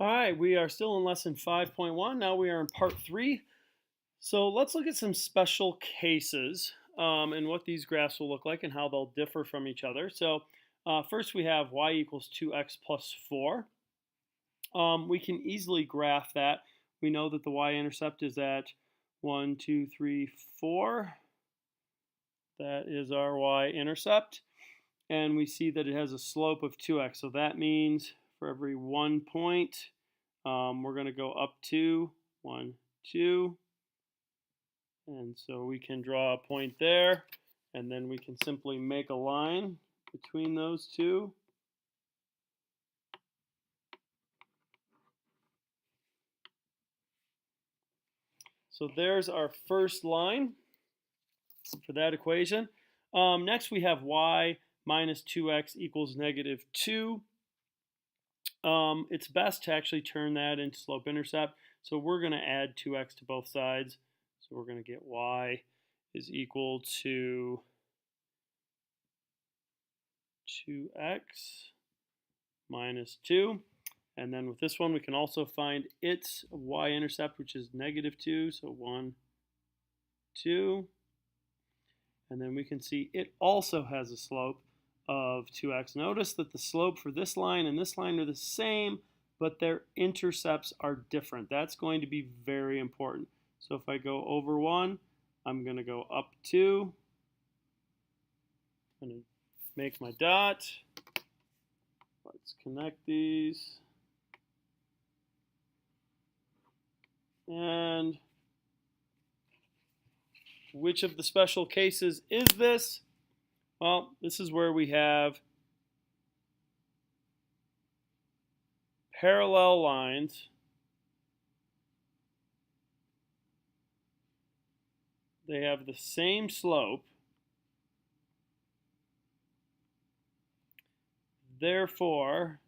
All right, we are still in lesson 5.1. Now we are in part 3. So let's look at some special cases and what these graphs will look like and how they'll differ from each other. So first we have y equals 2x plus 4. We can easily graph that. We know that the y-intercept is at 1, 2, 3, 4. That is our y-intercept. And we see that it has a slope of 2x. So that means for every 1 point, we're going to go up 2, 1, 2. And so we can draw a point there, and then we can simply make a line between those two. So there's our first line for that equation. Next we have y minus 2x equals negative 2. It's best to actually turn that into slope-intercept. So we're going to add 2x to both sides. So we're going to get y is equal to 2x minus 2. And then with this one, we can also find its y-intercept, which is negative 2. So 1, 2. And then we can see it also has a slope of 2x. Notice that the slope for this line and this line are the same, but their intercepts are different. That's going to be very important. So if I go over 1, I'm going to go up 2. I'm going to make my dot. Let's connect these. And which of the special cases is this? Well, this is where we have parallel lines they have the same slope. Therefore,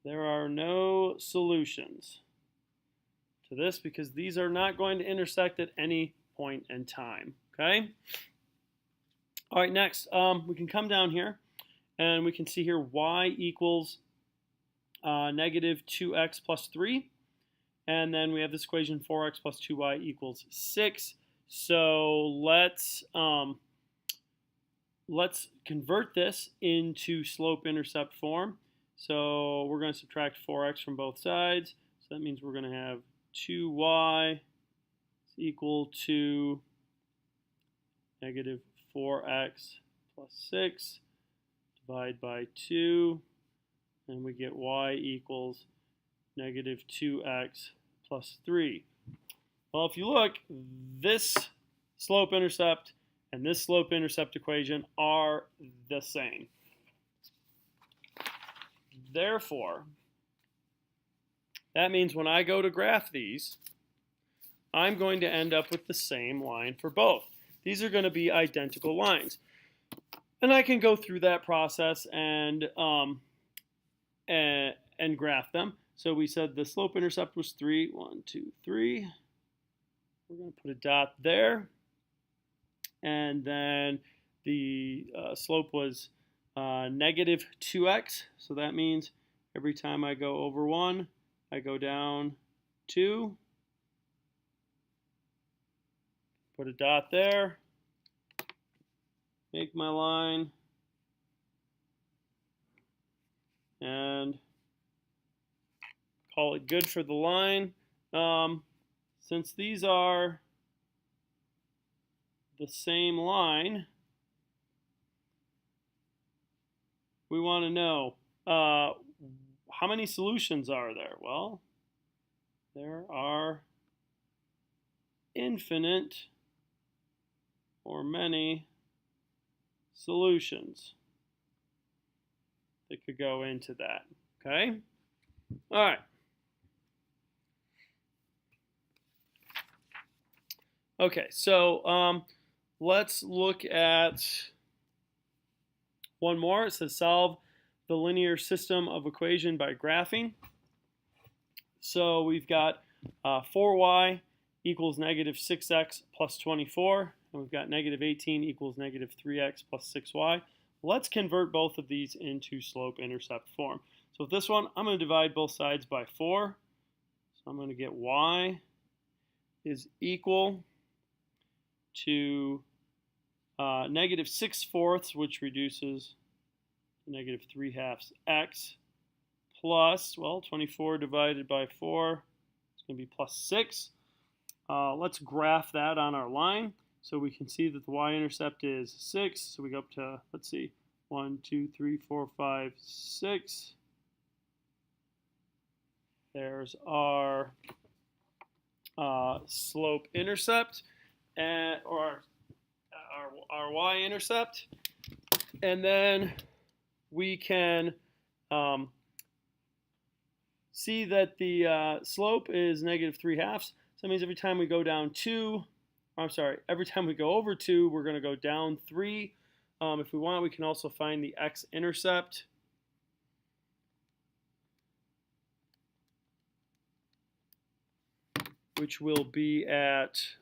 there are no solutions to this because these are not going to intersect at any point in time. Okay? All right, next, we can come down here and we can see here y equals negative 2x plus 3. And then we have this equation 4x plus 2y equals 6. So let's convert this into slope-intercept form. So we're going to subtract 4x from both sides. So that means we're going to have 2y is equal to negative 4x plus 6 divided by 2. And we get y equals negative 2x plus 3. Well, if you look, this slope-intercept and this slope-intercept equation are the same. Therefore, that means when I go to graph these, I'm going to end up with the same line for both. These are going to be identical lines. And I can go through that process and graph them. So we said the slope-intercept was 3. 1, 2, 3. We're going to put a dot there. And then the slope was negative 2x. So that means every time I go over 1, I go down 2. Put a dot there. Make my line. And call it good for the line. Since these are the same line, we want to know how many solutions are there? Well, there are infinite or many solutions that could go into that. Okay? All right. Okay, so let's look at one more. It says solve the linear system of equation by graphing. So we've got 4y equals negative 6x plus 24, and we've got negative 18 equals negative 3x plus 6y. Let's convert both of these into slope-intercept form. So with this one, I'm going to divide both sides by 4. So I'm going to get y is equal to negative 6/4, which reduces to negative 3/2 x, plus, well, 24 divided by 4 is going to be plus 6. Let's graph that on our line. So we can see that the y-intercept is 6. So we go up to, let's see, 1, 2, 3, 4, 5, 6. There's our slope intercept, or our y-intercept. And then we can see that the slope is negative 3/2. So that means every time we go down 2, every time we go over 2, we're going to go down 3. If we want, we can also find the x-intercept. Which will be at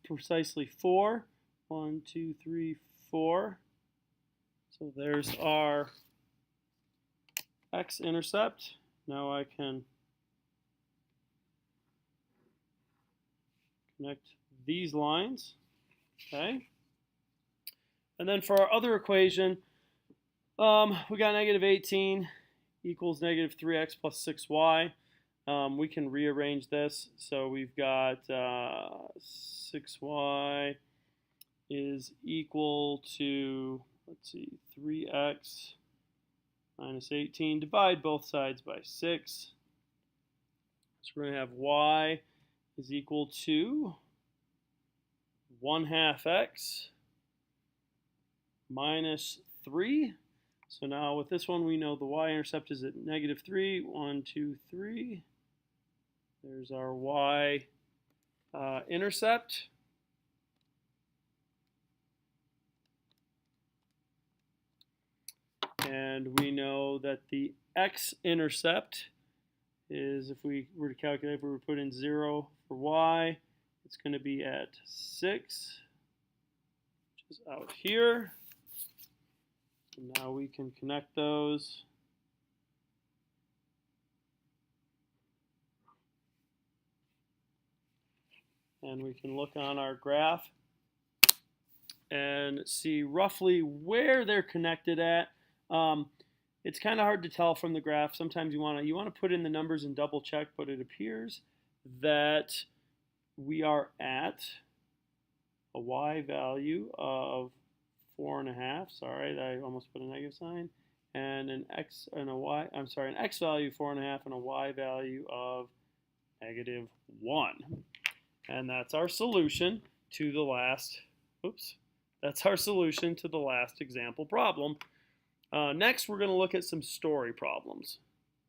precisely 4. 1, 2, 3, 4. So there's our x-intercept. Now I can connect these lines. Okay. And then for our other equation, we got negative 18 equals negative 3x plus 6y. We can rearrange this. So we've got 6y is equal to, let's see, 3x minus 18. Divide both sides by 6. So we're going to have y is equal to 1/2 x minus 3. So now with this one, we know the y-intercept is at negative 3. 1, 2, 3. There's our y-intercept. And we know that the x-intercept is, if we were to calculate, if we were to put in 0 for y, it's going to be at 6, which is out here. And now we can connect those. And we can look on our graph and see roughly where they're connected at. It's kind of hard to tell from the graph. Sometimes you want to put in the numbers and double check, but it appears that we are at a y value of 4.5. Sorry, I almost put a negative sign. And an x and a y. I'm sorry, an x value of 4.5 and a y value of negative 1. And that's our solution to the last. That's our solution to the last example problem. Next, we're going to look at some story problems.